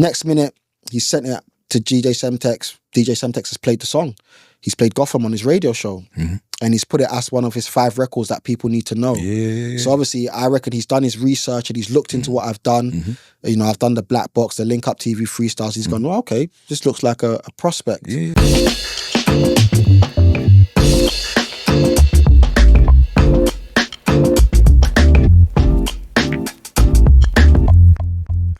Next minute, he sent it to DJ Semtex. DJ Semtex has played the song. He's played Gotham on his radio show. And he's put it as one of his 5 records that people need to know. So obviously, I reckon he's done his research and he's looked into what I've done. You know, I've done the Black Box, the Link Up TV freestyles. He's gone, well, okay, this looks like a prospect.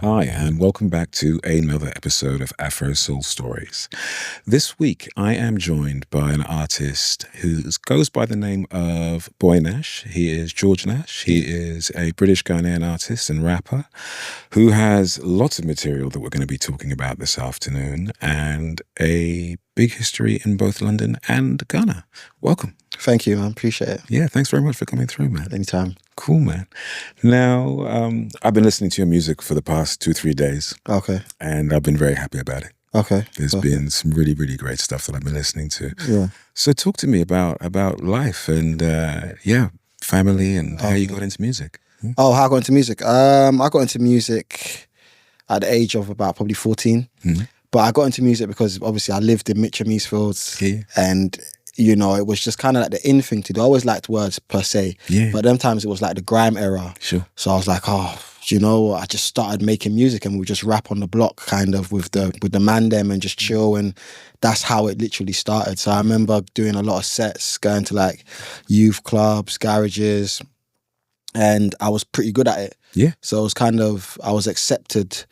Hi, and welcome back to another episode of Afro Soul Stories. This week, I am joined by an artist who goes by the name of Boy Nash. He is George Nash. He is a British Ghanaian artist and rapper who has lots of material that we're going to be talking about this afternoon and a big history in both London and Ghana. Welcome. Thank you, man. Appreciate it. Yeah, thanks very much for coming through, man. Anytime. Cool, man. Now, I've been listening to your music for the past 2-3 days. Okay. And I've been very happy about it. Okay. There's been some really, really great stuff that I've been listening to. Yeah. So talk to me about life and, family and how you got into music. Oh, how I got into music? I got into music at the age of about probably 14. But I got into music because obviously I lived in Mitcham Eastfields and... You know, it was just kind of like the in thing to do. I always liked words per se. But them times it was like the grime era. Sure. So I was like, you know, I just started making music and we just rap on the block kind of with the man them and just chill, and that's how it literally started. So I remember doing a lot of sets, going to like youth clubs, garages, and I was pretty good at it. Yeah. So it was kind of, I was accepted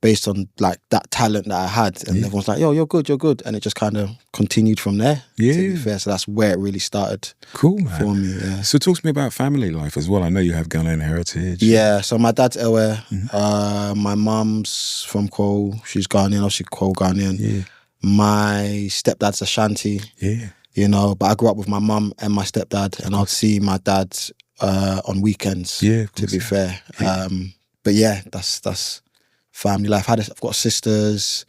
based on like that talent that I had, and everyone's like, yo, you're good, and it just kind of continued from there, to be fair. So that's where it really started. Cool, man. For me, So talk to me about family life as well. I know you have Ghanaian heritage. Yeah, so my dad's Ewe, my mum's from Ko, she's Ghanaian, obviously Ko Ghanaian. My stepdad's Ashanti, you know, but I grew up with my mum and my stepdad, and I'd see my dad on weekends, to be fair. But yeah, that's family life. I've got sisters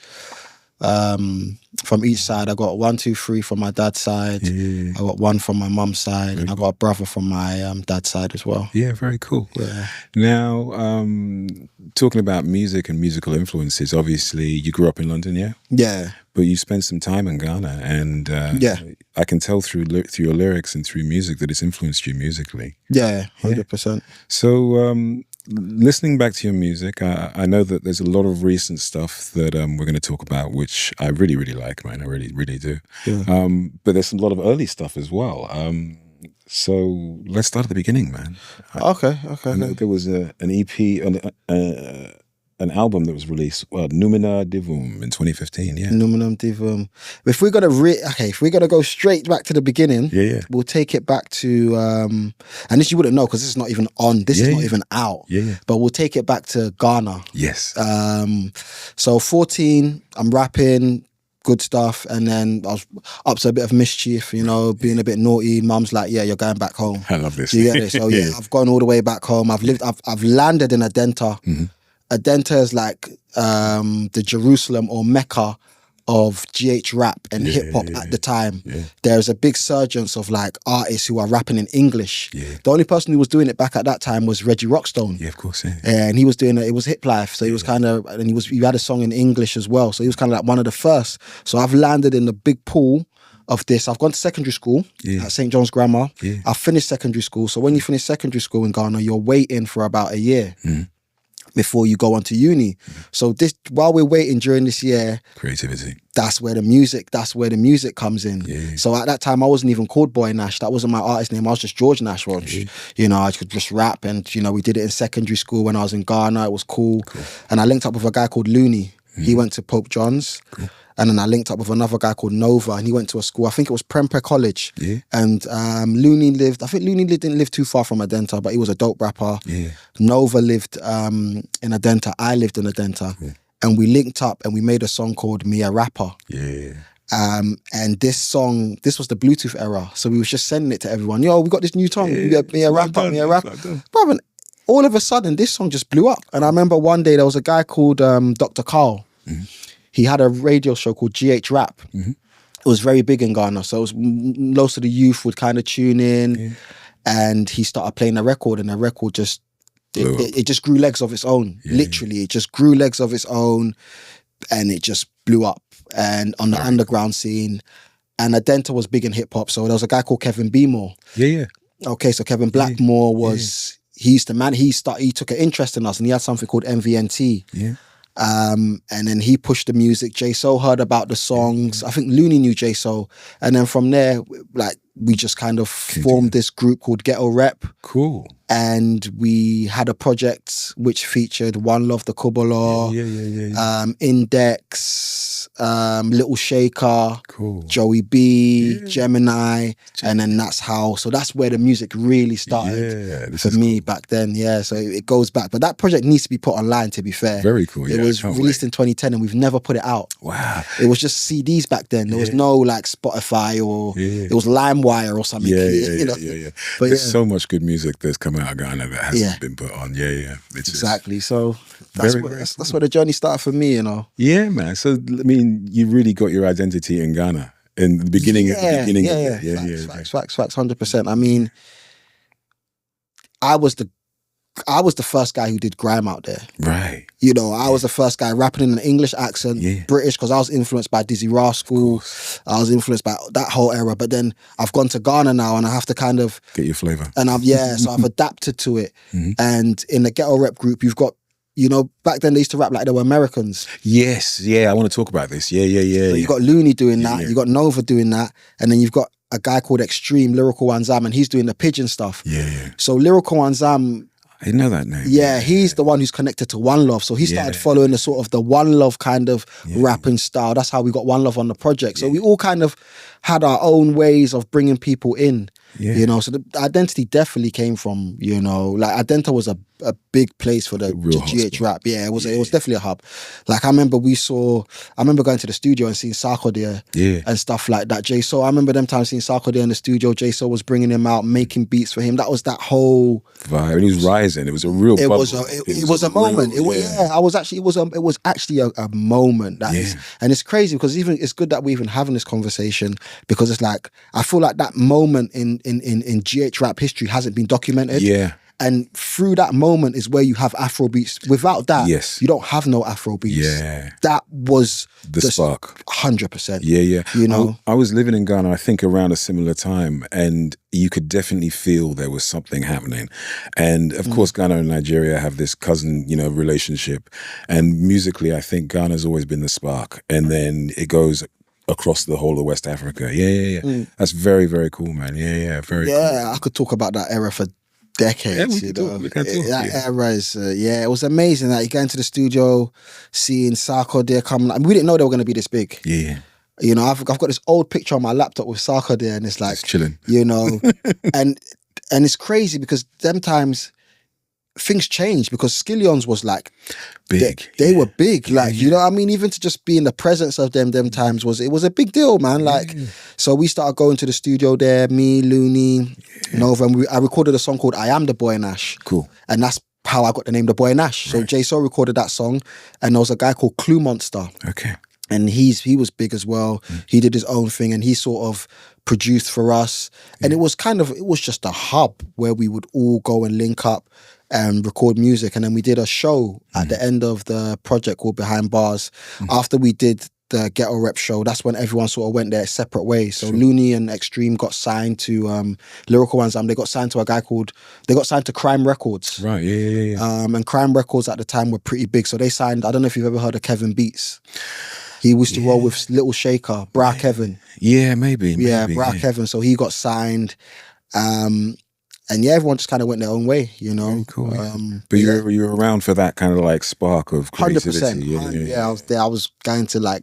from each side. I got 1, 2, 3 from my dad's side. I got 1 from my mum's side, and I got a brother from my dad's side as well. Yeah, very cool. Yeah. Now, talking about music and musical influences, obviously you grew up in London, yeah? Yeah. But you spent some time in Ghana, and I can tell through your lyrics and through music that it's influenced you musically. Yeah, 100%. So, listening back to your music, I know that there's a lot of recent stuff that we're going to talk about, which I really, really like, man. I really, really do. Yeah. But there's a lot of early stuff as well. So let's start at the beginning, man. Okay. I know there was an EP, an album that was released, Numina, Divum in 2015, Numina, Divum. If we're gonna go straight back to the beginning, we'll take it back to, and this you wouldn't know because this is not even on, this is not even out, but we'll take it back to Ghana. Yes. So 14, I'm rapping, good stuff, and then I was up to a bit of mischief, you know, being a bit naughty. Mum's like, yeah, you're going back home. I love this. Do you get it? So I've gone all the way back home. I've landed in Adenta. Adenta is like the Jerusalem or Mecca of GH rap and hip hop at the time. There's a big surgence of like artists who are rapping in English. The only person who was doing it back at that time was Reggie Rockstone. Yeah, of course. And he was doing it was Hip Life. So he was kind of, and he had a song in English as well. So he was kind of like one of the first. So I've landed in the big pool of this. I've gone to secondary school at St. John's Grammar. I've finished secondary school. So when you finish secondary school in Ghana, you're waiting for about a year. Before you go on to uni. So this, while we're waiting during this year, creativity, that's where the music comes in. So at that time I wasn't even called Boy Nash. That wasn't my artist name. I was just George Nash. You know, I could just rap, and you know, we did it in secondary school when I was in Ghana. It was cool. And I linked up with a guy called Looney. He went to Pope John's. And then I linked up with another guy called Nova, and he went to a school, I think it was Prempeh College. And Looney didn't live too far from Adenta, but he was a dope rapper. Nova lived in Adenta, I lived in Adenta. And we linked up and we made a song called Me a Rapper. And this song, this was the Bluetooth era. So we was just sending it to everyone. Yo, we got this new song, Me a Rapper, Me a Rapper. But all of a sudden, this song just blew up. And I remember one day there was a guy called Dr. Carl. He had a radio show called GH Rap. It was very big in Ghana. So it was, most of the youth would kind of tune in. And he started playing a record, and the record just It just grew legs of its own. Literally, it just grew legs of its own, and it just blew up. And on the underground scene, and Adenta was big in hip hop. So there was a guy called Kevin Beemore. Okay, so Kevin Blackmore was he took an interest in us, and he had something called MVNT. And then he pushed the music. J So heard about the songs. I think Looney knew J So, and then from there, like, we just kind of formed this group called Ghetto Rep. Cool. And we had a project which featured One Love the Kubala, Index, Little Shaker, Joey B, Gemini, and then that's where the music really started for me back then. So it goes back. But that project needs to be put online, to be fair. Very cool. It was released in 2010 and we've never put it out. Wow. It was just CDs back then. There was no like Spotify or it was LimeWire or something. But there's so much good music that's come out of Ghana that hasn't been put on. It's exactly. So that's where the journey started for me, you know. Yeah, man. So I mean, you really got your identity in Ghana in the beginning. Facts, 100%. I mean, I was the first guy who did grime out there. Right. You know, I was the first guy rapping in an English accent, British, because I was influenced by Dizzy Rascal. I was influenced by that whole era. But then I've gone to Ghana now and I have to kind of... get your flavor. And so I've adapted to it. And in the Ghetto Rep group, you've got, you know, back then they used to rap like they were Americans. Yes, I want to talk about this. So you've got Looney doing that, you've got Nova doing that, and then you've got a guy called Extreme, Lyrical Wanzam, and he's doing the pigeon stuff. So Lyrical Wanzam... I didn't know that name. He's the one who's connected to One Love. So he started following the sort of the One Love kind of rapping style. That's how we got One Love on the project. So we all kind of had our own ways of bringing people in. You know, so the identity definitely came from, you know, like Adenta was a big place for the GH rap. It was definitely a hub. Like I remember going to the studio and seeing Sarko there and stuff like that. J So, I remember them times seeing Sarko there in the studio. J So was bringing him out, making beats for him. That was that whole vibe. And he was rising. It was a real bubble. It was a moment. It was actually a moment. And it's crazy because even it's good that we're even having this conversation, because it's like I feel like that moment in GH rap history hasn't been documented. And through that moment is where you have Afrobeats. Without that, you don't have no Afrobeats. That was the spark. 100%. You know, I was living in Ghana, I think around a similar time, and you could definitely feel there was something happening. And of course, Ghana and Nigeria have this cousin, you know, relationship. And musically, I think Ghana's always been the spark. And then it goes across the whole of West Africa. That's very, very cool, man. Very cool. I could talk about that era for decades. That era is it was amazing that you go into the studio, seeing Sarko there coming. I mean, we didn't know they were going to be this big. You know, I've got this old picture on my laptop with Sarko there, and it's like just chilling. You know, and it's crazy because them times things changed, because Skillions was like big. They were big. Like, you know what I mean? Even to just be in the presence of them times was a big deal, man. Like, so we started going to the studio there, me, Looney, Nova, and I recorded a song called I Am the Boy Nash. Cool. And that's how I got the name The Boy Nash. So J So recorded that song, and there was a guy called Clue Monster. Okay. And he was big as well. He did his own thing, and he sort of produced for us. And it was just a hub where we would all go and link up and record music. And then we did a show at the end of the project called Behind Bars. After we did the Ghetto Rep show, that's when everyone sort of went their separate ways. So Looney and Extreme got signed to Lyrical Wanzam. They got signed to Crime Records. Right, and Crime Records at the time were pretty big. So they signed, I don't know if you've ever heard of Kevin Beats. He used to roll with Little Shaker, Bra Kevin. Yeah, maybe. Bra Kevin. So he got signed. And everyone just kind of went their own way, you know. Very cool. But you were around for that kind of like spark of creativity. 100%. I was there. I was going to like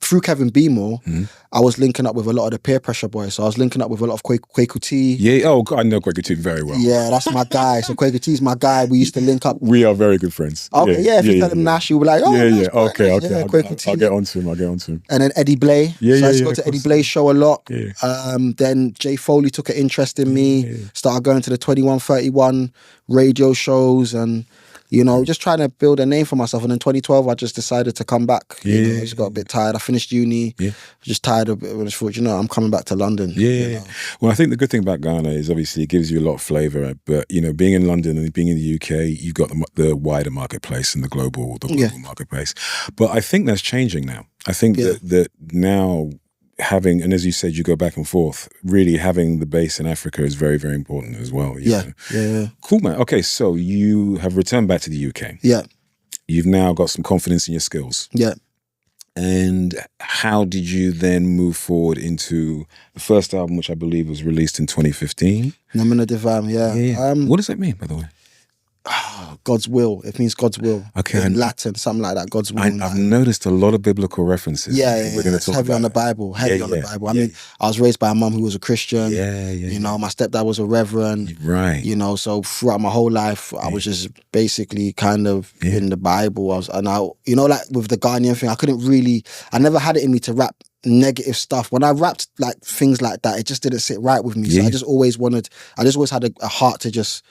through Kevin Beemore, I was linking up with a lot of the Peer Pressure boys. So I was linking up with a lot of Kwaku T. Yeah, oh, God, I know Kwaku T very well. Yeah, that's my guy. So Kwaku T's my guy. We used to link up. We are very good friends. Okay, if you tell him Nash, you'll be like, oh, yeah. Okay. I'll get onto him. And then Eddie Blay. So I used to go to Eddie Blay's show a lot. Then Jay Foley took an interest in me. Started going to the 2131 radio shows, and you know, just trying to build a name for myself. And in 2012, I just decided to come back. Yeah. You know, I just got a bit tired. I finished uni. Yeah. Just tired of it. I just thought, you know, I'm coming back to London. Yeah. You know? Well, I think the good thing about Ghana is obviously it gives you a lot of flavour. But, you know, being in London and being in the UK, you've got the wider marketplace and the global marketplace. But I think that's changing now. I think that now having, and as you said, you go back and forth, really having the base in Africa is very, very important as well. You know? Cool, man. Okay, so you have returned back to the UK. Yeah. You've now got some confidence in your skills. Yeah. And how did you then move forward into the first album, which I believe was released in 2015? Numina Divum, yeah. What does that mean, by the way? God's will. It means God's will. Okay. In Latin, something like that. God's will. I've noticed a lot of biblical references. We're going to talk heavy on the Bible. Heavy on the Bible. I mean, I was raised by a mum who was a Christian. You know, my stepdad was a reverend. Right. You know, so throughout my whole life, I was just basically kind of in the Bible. You know, like with the Ghanaian thing, I never had it in me to rap negative stuff. When I rapped like things like that, it just didn't sit right with me. So I just always had a heart to just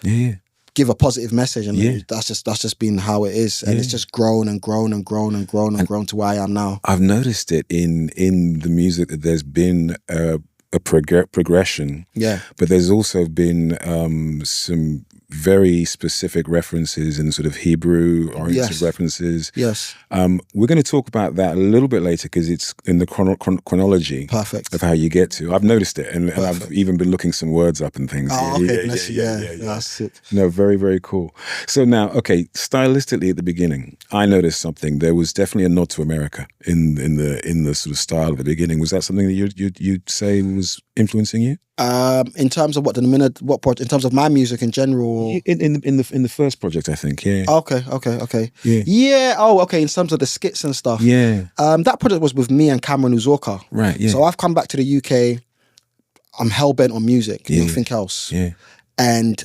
give a positive message, and that's just been how it is, and it's just grown and grown and grown and grown and grown to where I am now. I've noticed it in the music that there's been a progression, but there's also been some very specific references and sort of Hebrew-oriented references. Yes. We're going to talk about that a little bit later because it's in the chronology of how you get to. I've noticed it, and I've even been looking some words up and things. Oh, okay. That's it. No, very, very cool. So now, okay, stylistically at the beginning, I noticed something. There was definitely a nod to America in the sort of style at the beginning. Was that something that you'd say was influencing you? In terms of in terms of my music in general, in the first project, I think. Yeah. Okay. Yeah. Oh, okay. In terms of the skits and stuff. Yeah. That project was with me and Cameron Uzorka. Right. Yeah. So I've come back to the UK. I'm hell bent on music. Nothing else. Yeah. And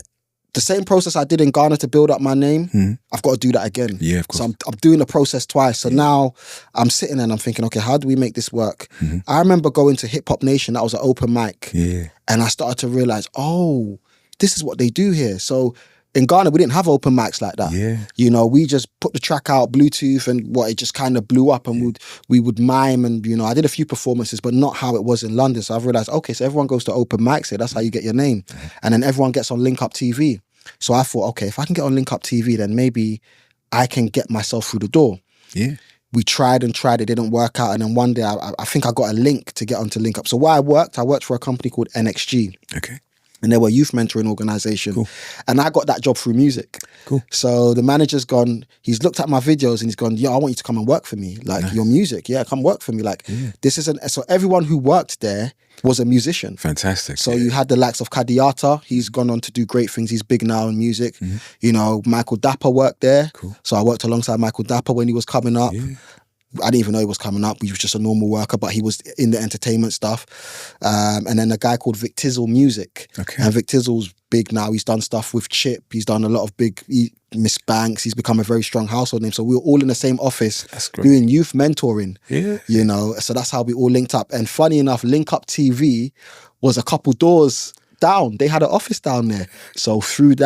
the same process I did in Ghana to build up my name, I've got to do that again. Yeah, of course. So I'm doing the process twice. So now I'm sitting there and I'm thinking, okay, how do we make this work? I remember going to Hip Hop Nation. That was an open mic. Yeah. And I started to realize, oh, this is what they do here. So in Ghana, we didn't have open mics like that. Yeah. You know, we just put the track out, Bluetooth, and it just kind of blew up, and we would mime, and, you know, I did a few performances, but not how it was in London. So I've realized, okay, so everyone goes to open mics here. That's how you get your name. And then everyone gets on Link Up TV. So I thought, okay, if I can get on Link Up TV, then maybe I can get myself through the door. Yeah. We tried and tried, it didn't work out. And then one day, I think I got a link to get onto Link Up. So where I worked for a company called NXG. Okay. And they were a youth mentoring organization. Cool. And I got that job through music. Cool. So the manager's gone, he's looked at my videos and he's gone, I want you to come and work for me. Like, your music, come work for me. Like, this isn't, so everyone who worked there was a musician. Fantastic. So you had the likes of Kadiata, he's gone on to do great things. He's big now in music. You know, Michael Dapper worked there. Cool. So I worked alongside Michael Dapper when he was coming up. Yeah. I didn't even know he was coming up. He was just a normal worker, but he was in the entertainment stuff. And then a guy called Vic Tizzle Music. Okay. And Vic Tizzle's big now. He's done stuff with Chip. He's done a lot of big Miss Banks. He's become a very strong household name. So we were all in the same office doing youth mentoring. Yeah. You know, so that's how we all linked up. And funny enough, Link Up TV was a couple doors down. They had an office down there. So through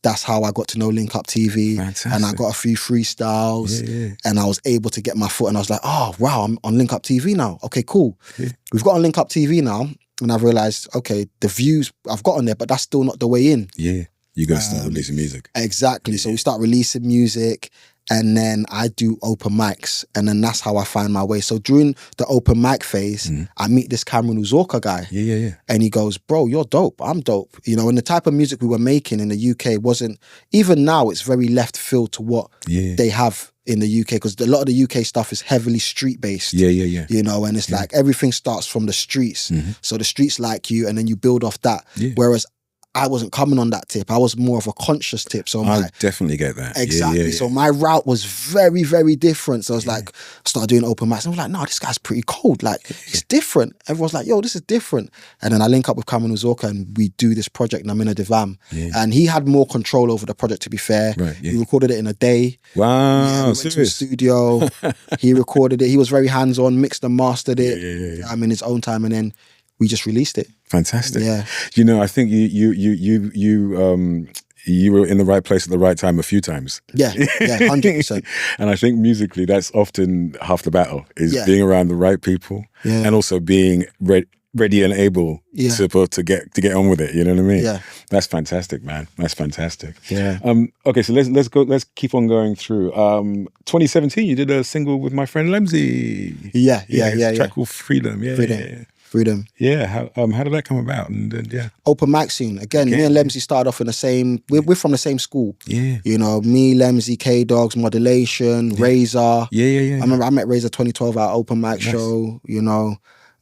that's how I got to know Link Up TV. Fantastic. And I got a few freestyles and I was able to get my foot, and I was like, oh, wow, I'm on Link Up TV now. Okay, cool. Yeah. We've got on Link Up TV now, and I've realized, okay, the views I've got on there, but that's still not the way in. Yeah, you got to start releasing music. Exactly. Yeah. So we start releasing music, and then I do open mics, and then that's how I find my way. So during the open mic phase, I meet this Cameron Uzorka guy. Yeah. And he goes, bro, you're dope. I'm dope. You know, and the type of music we were making in the UK wasn't, even now, it's very left field to what they have in the UK, because a lot of the UK stuff is heavily street based. Yeah. You know, and it's like everything starts from the streets. So the streets like you, and then you build off that. Yeah. Whereas I wasn't coming on that tip. I was more of a conscious tip. So I definitely get that. Exactly. Yeah. So my route was very, very different. So I was like, started doing open mics. And I was like, no, this guy's pretty cold. Like, he's different. Everyone's like, yo, this is different. And then I link up with Cameron Uzorka and we do this project, Numina Divum. Yeah. And he had more control over the project, to be fair. Right, yeah. He recorded it in a day. Wow. Yeah, we went to the studio. He recorded it. He was very hands-on, mixed and mastered it. Yeah. In his own time. And then we just released it. Fantastic. Yeah. You know, I think you you were in the right place at the right time a few times. Yeah, 100%. And I think musically, that's often half the battle, is Yeah. being around the right people and also being ready and able to get on with it. You know what I mean? Yeah. That's fantastic, man. That's fantastic. Yeah. Okay, so let's keep on going through. 2017, you did a single with my friend Lemzi. Yeah. Track called Freedom. Freedom. Yeah. How did that come about? And yeah. Open mic scene. Again, me and Lemzi started off in the same, we're from the same school. Yeah. You know, me, Lemzi, K-Dogs, Modulation, Razor. Yeah. I remember I met Razor 2012 at open mic show, you know.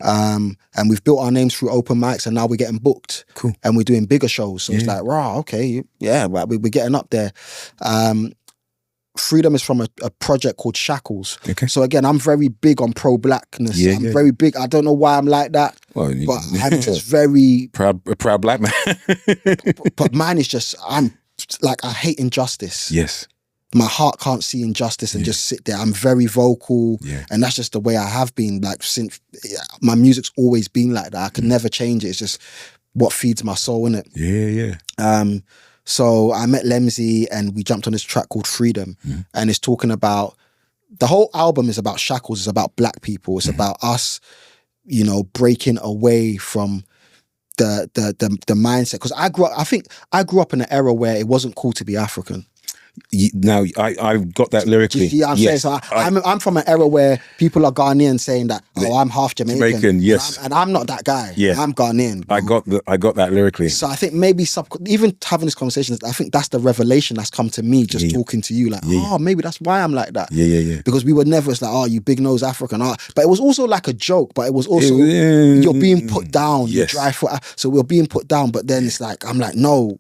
And we've built our names through open mics, and now we're getting booked. Cool. And we're doing bigger shows. So it's like, wow, okay, yeah, we're getting up there. Freedom is from a project called Shackles. Okay. So again, I'm very big on pro-blackness. I'm very big. I don't know why I'm like that, but I'm just very... A proud black man. but mine is just, I'm like, I hate injustice. Yes. My heart can't see injustice and just sit there. I'm very vocal, and that's just the way I have been. Like, since my music's always been like that. I can never change it. It's just what feeds my soul, innit? Yeah. So I met Lemzi and we jumped on this track called Freedom, and it's talking about, the whole album is about shackles. It's about black people. It's about us, you know, breaking away from the mindset. Because I grew up in an era where it wasn't cool to be African. Now, I got that lyrically. You know what I'm saying? So I'm from an era where people are Ghanaian saying that, oh, I'm half Jamaican. Yes. And I'm not that guy. Yeah. I'm Ghanaian. I got that lyrically. So I think maybe even having this conversation, I think that's the revelation that's come to me just talking to you. Like, oh, maybe that's why I'm like that. Yeah. Because we were never, it's like, oh, you big nose African. But it was also like a joke, but it was also, you're being put down. Yes. You dry foot. So we're being put down, but then it's like, I'm like, no.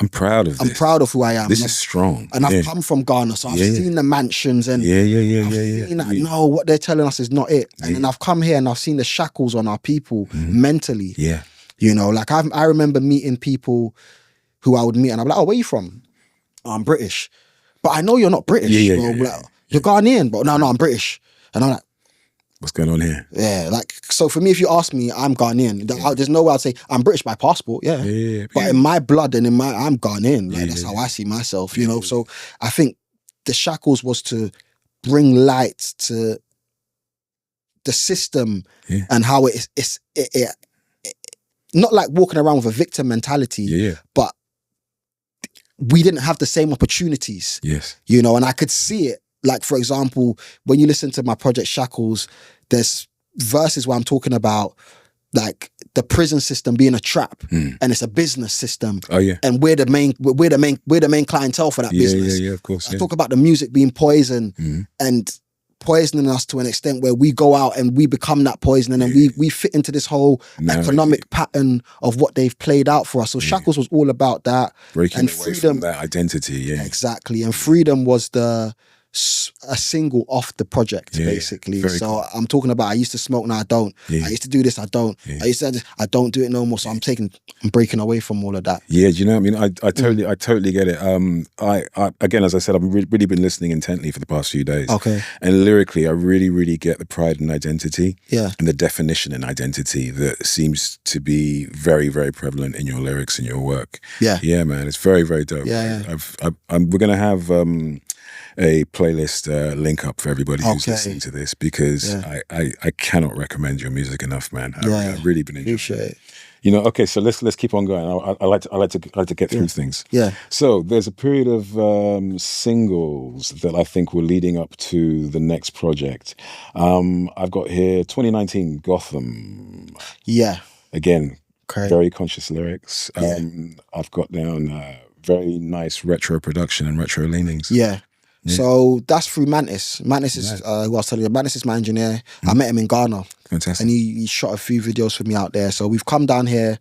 I'm proud of this. I'm proud of who I am. This is strong. And I've come from Ghana, so I've seen the mansions and I've seen that, no, what they're telling us is not it. And then I've come here and I've seen the shackles on our people mentally. Yeah. You know, like I remember meeting people who I would meet and I'm like, oh, where are you from? Oh, I'm British. But I know you're not British. Like, you're Ghanaian, but no, I'm British. And I'm like, what's going on here? Yeah, like, so for me, if you ask me, I'm Ghanaian. There's no way I'd say I'm British by passport, but in my blood and I'm Ghanaian. Like, that's how I see myself, you know? So I think the shackles was to bring light to the system and how it not like walking around with a victim mentality, but we didn't have the same opportunities. Yes. You know, and I could see it. Like, for example, when you listen to my project Shackles, there's verses where I'm talking about like the prison system being a trap and it's a business system. Oh yeah. And we're the main clientele for that business. Yeah, of course. I talk about the music being poison and poisoning us to an extent where we go out and we become that poison, and then we fit into this whole economic pattern of what they've played out for us. So Shackles was all about that. Breaking and away Freedom, from that identity, exactly. And Freedom was a single off the project, basically. So cool. I'm talking about, I used to smoke, now I don't. I used to do this, I don't. I used to, I don't do it no more. So I'm breaking away from all of that. Yeah, do you know what I mean? I totally get it. I again, as I said, I've really been listening intently for the past few days. Okay. And lyrically, I really get the pride and identity. Yeah. And the definition and identity that seems to be very, very prevalent in your lyrics and your work. Yeah. Yeah, man. It's very, very dope. Yeah. We're going to have a playlist link up for everybody who's listening to this, because I cannot recommend your music enough, man. I've really been enjoying it. You know, okay, so let's keep on going. I like to get through things. Yeah. So there's a period of singles that I think were leading up to the next project. I've got here 2019 Gotham. Yeah. Again, very conscious lyrics. I've got down very nice retro production and retro leanings. Yeah. So that's through Mantis. Mantis is who I was telling you. Mantis is my engineer. I met him in Ghana. Fantastic. And he shot a few videos for me out there. So we've come down here.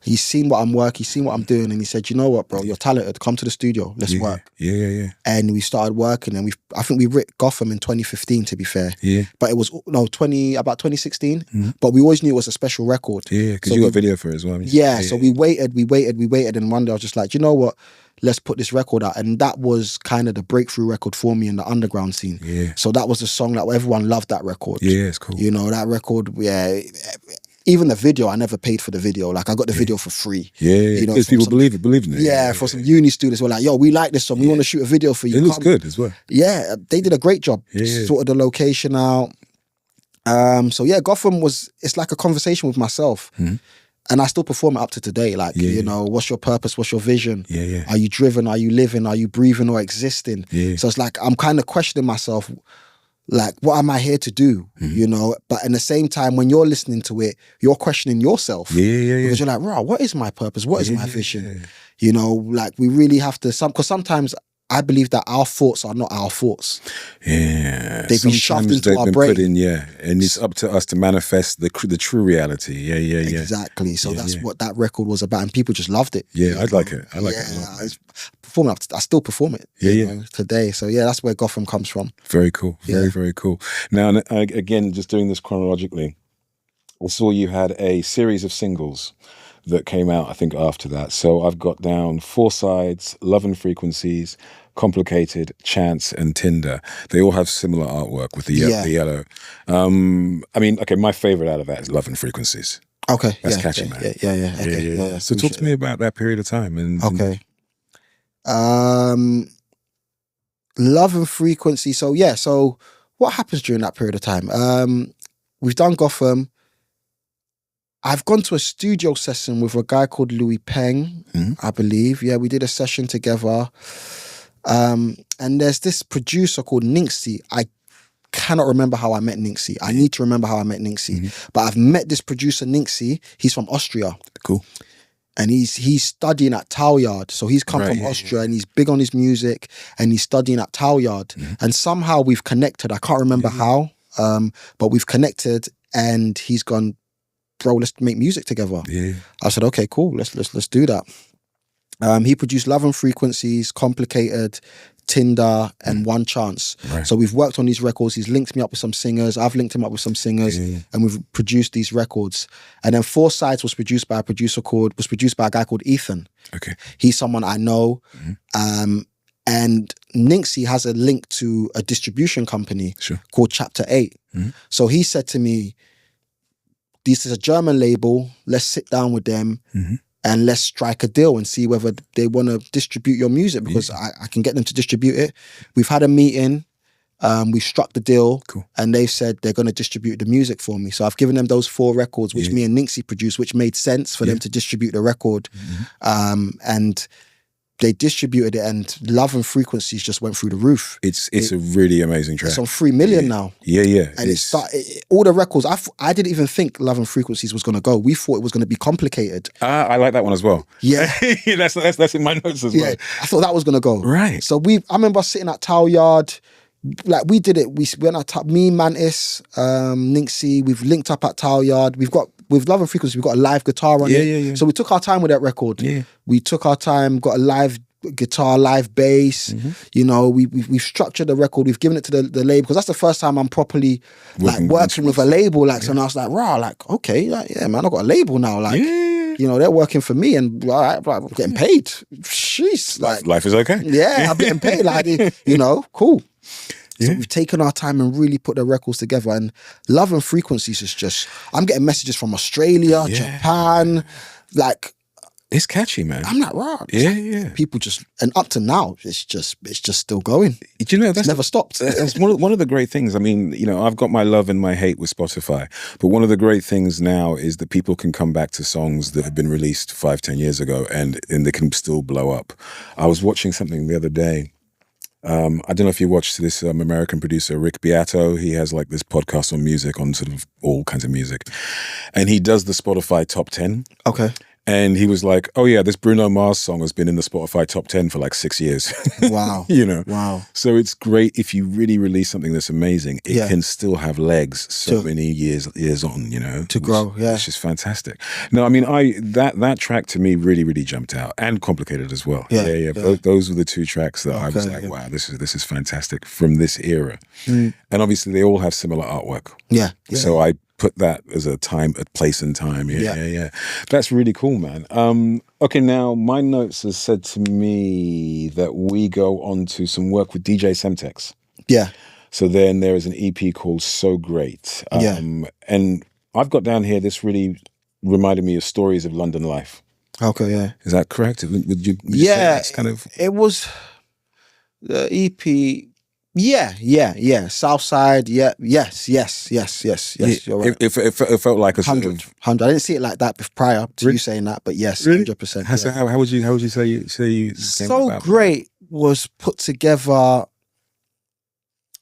He's seen what I'm working. He's seen what I'm doing, and he said, "You know what, bro? You're talented. Come to the studio. Let's work." Yeah. And we started working, and I think we writ Gotham in 2015. To be fair, but it was about 2016. But we always knew it was a special record. Yeah, because you got a video for it as well. So we waited, and one day I was just like, "You know what? Let's put this record out." And that was kind of the breakthrough record for me in the underground scene. Yeah. So that was the song that everyone loved, that record. Yeah, it's cool. You know, that record, even the video, I never paid for the video. Like I got the video for free. Yeah, you know, because people believe in it. Yeah, for some uni students were like, yo, we like this song. We want to shoot a video for you. It looks good as well. Yeah, they did a great job. Sorted the location out. So yeah, Gotham it's like a conversation with myself. And I still perform it up to today. Like, you know, what's your purpose? What's your vision? Are you driven? Are you living? Are you breathing or existing? So it's like, I'm kind of questioning myself, like, what am I here to do? You know, but in the same time, when you're listening to it, you're questioning yourself. Because you're like, wow, what is my purpose? What is my vision? You know, like we really have to, because sometimes I believe that our thoughts are not our thoughts. Yeah. They've been shoved into our brain. And it's up to us to manifest the true reality. Yeah. Exactly. So that's what that record was about. And people just loved it. Yeah, I'd like it. I like it a lot. I still perform it you know, today. So yeah, that's where Gotham comes from. Very cool. Very cool. Now, again, just doing this chronologically, I saw you had a series of singles that came out, I think, after that. So I've got down 4 Sides, Love and Frequencies, Complicated, Chance, and Tinder. They all have similar artwork with the yellow. I mean, okay, my favorite out of that is Love and Frequencies. Okay. That's catchy, man. Yeah. So talk to me about that period of time. Okay. Love and Frequency. So what happens during that period of time? We've done Gotham. I've gone to a studio session with a guy called Louis Peng, I believe. Yeah, we did a session together. And there's this producer called Ninxie. I cannot remember how I met Ninxie. I need to remember how I met Ninxie. But I've met this producer, Ninxie. He's from Austria. Cool. And he's studying at Talyard. So he's come from Austria and he's big on his music and he's studying at Talyard. And somehow we've connected. I can't remember how, but we've connected and he's gone, bro, let's make music together. I said, okay, cool, let's do that. He produced Love and Frequencies, Complicated, Tinder, and One Chance. So we've worked on these records. He's linked me up with some singers. I've linked him up with some singers, and we've produced these records. And then 4 Sides was produced by a guy called Ethan. Okay, he's someone I know. And Ninxie has a link to a distribution company called Chapter 8. So he said to me, this is a German label, let's sit down with them and let's strike a deal and see whether they want to distribute your music, because I can get them to distribute it. We've had a meeting, we struck the deal, and they've said they're going to distribute the music for me. So I've given them those 4 records, which me and Ninxie produced, which made sense for them to distribute the record. And they distributed it, and Love and Frequencies just went through the roof. It's a really amazing track. It's on 3 million now. And all the records, I didn't even think Love and Frequencies was going to go. We thought it was going to be Complicated. I like that one as well. Yeah. that's in my notes as well. I thought that was going to go. Right. So I remember sitting at Talyard, like we did it. We went at me, Mantis, Ninxie, we've linked up at Talyard. With Love and Frequency, we've got a live guitar on it. So we took our time with that record. We took our time, got a live guitar, live bass. You know, we've structured the record. We've given it to the label, because that's the first time I'm properly working with a label. Like, so now it's like, rah, like, okay, like, yeah, man, I got a label now. Like, you know, they're working for me, and I'm getting paid. Jeez, like, life is okay. Yeah, I'm getting paid. Like, you know, cool. So we've taken our time and really put the records together. And Love and Frequencies is just, I'm getting messages from Australia, Japan, like, it's catchy, man. I'm not wrong. Yeah. People just, and up to now, it's just still going. Do you know, that's never stopped. That's one of the great things. I mean, you know, I've got my love and my hate with Spotify, but one of the great things now is that people can come back to songs that have been released 5-10 years ago, and they can still blow up. I was watching something the other day. I don't know if you watched this American producer, Rick Beato. He has like this podcast on music, on sort of all kinds of music. And he does the Spotify top 10. Okay. And he was like, oh yeah, this Bruno Mars song has been in the Spotify top 10 for like 6 years. Wow. You know? Wow. So it's great if you really release something that's amazing. It can still have legs so many years on, you know? To grow, yeah. It's just fantastic. No, I mean, that track to me really, really jumped out. And Complicated as well. Yeah. Those were the 2 tracks that I was like, wow, this is fantastic from this era. And obviously they all have similar artwork. Yeah. So I put that as a place and time. Yeah. That's really cool, man. Okay, now my notes has said to me that we go on to some work with DJ Semtex. Yeah. So then there is an EP called So Great. And I've got down here, this really reminded me of Stories of London Life. Okay, yeah. Is that correct? Would you say that's kind of... It was the EP. Yeah. Southside, yes. You're right. It felt like a 100. I didn't see it like that prior to you saying that, but yes, 100%. So how would you say you came So about? Great was put together.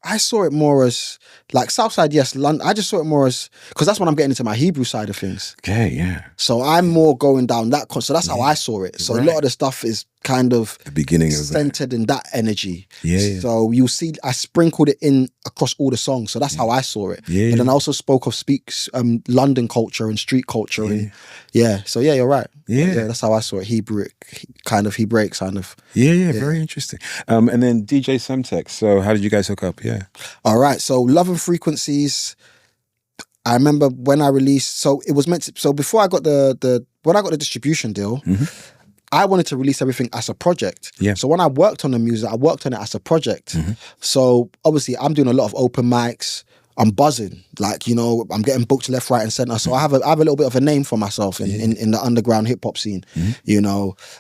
I saw it more as like Southside, yes, London. I just saw it more as, because that's when I'm getting into my Hebrew side of things. Okay, yeah. So I'm more going down that. So that's how I saw it. So a lot of the stuff is kind of the beginning of centered in that energy. Yeah. So you'll see I sprinkled it in across all the songs. So that's how I saw it. Yeah. And then I also spoke of London culture and street culture. And so yeah, you're right. Yeah, that's how I saw it. Hebraic kind of. Yeah, very interesting. And then DJ Semtex. So how did you guys hook up? Yeah. All right. So Love and Frequencies. I remember when I released. So it was meant to. So before I got when I got the distribution deal, I wanted to release everything as a project. Yeah. So when I worked on the music, I worked on it as a project. So obviously, I'm doing a lot of open mics. I'm buzzing, like, I'm getting booked left, right, and center. So I have a little bit of a name for myself in the underground hip hop scene.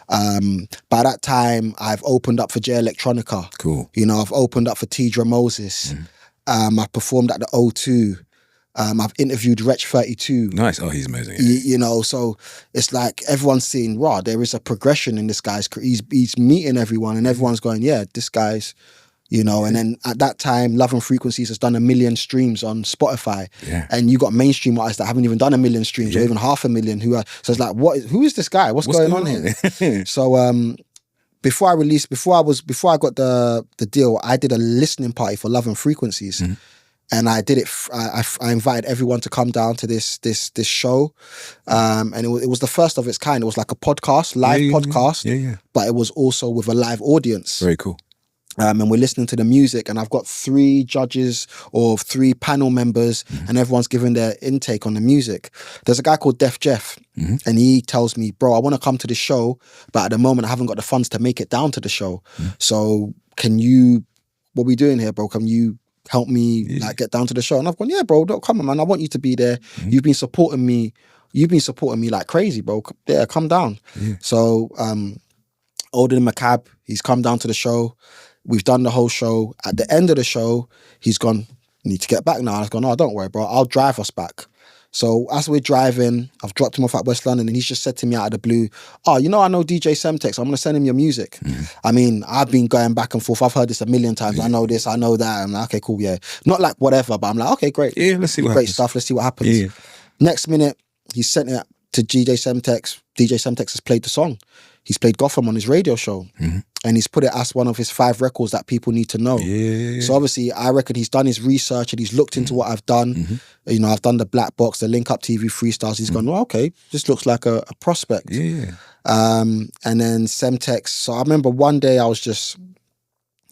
By that time, I've opened up for J Electronica. Cool. I've opened up for Tidra Moses. I've performed at the O2. I've interviewed Wretch 32. Nice. Oh, he's amazing. So it's like everyone's seeing, there is a progression in this guy's career. He's meeting everyone, and everyone's going, this guy's. And then at that time, Love and Frequencies has done 1 million streams on Spotify. Yeah. And you got mainstream artists that haven't even done 1 million streams or even 500,000 so it's like, who is this guy? What's going on here? So before I got the deal, I did a listening party for Love and Frequencies. And I did it. I invited everyone to come down to this show, and it was the first of its kind. It was like a podcast, live podcast, but it was also with a live audience. Very cool. And we're listening to the music, and I've got 3 judges or 3 panel members, and everyone's giving their intake on the music. There's a guy called Def Jeff, and he tells me, bro, I want to come to the show, but at the moment I haven't got the funds to make it down to the show. So what are we doing here, bro? Can you help me get down to the show? And I've gone, yeah, bro, don't come on, man. I want you to be there. You've been supporting me like crazy, bro. Yeah, come down. So ordered him a cab. He's come down to the show. We've done the whole show. At the end of the show, he's gone, need to get back now. I've gone, no, don't worry, bro. I'll drive us back. So as we're driving, I've dropped him off at West London, and he's just said to me out of the blue, I know DJ Semtex. I'm going to send him your music. I mean, I've been going back and forth. I've heard this 1 million times. I know this, I know that. I'm like, okay, cool, yeah. Not like whatever, but I'm like, okay, great. Yeah, let's see what great happens. stuff. Let's see what happens. Yeah. Next minute, he sent it to DJ Semtex. DJ Semtex has played the song. He's played Gotham on his radio show. And he's put it as one of his 5 records that people need to know. Yeah. So obviously, I reckon he's done his research and he's looked into what I've done. I've done the Black Box, the Link Up TV freestyles. He's gone, well, okay, this looks like a prospect. Yeah. And then Semtex. So I remember one day I was just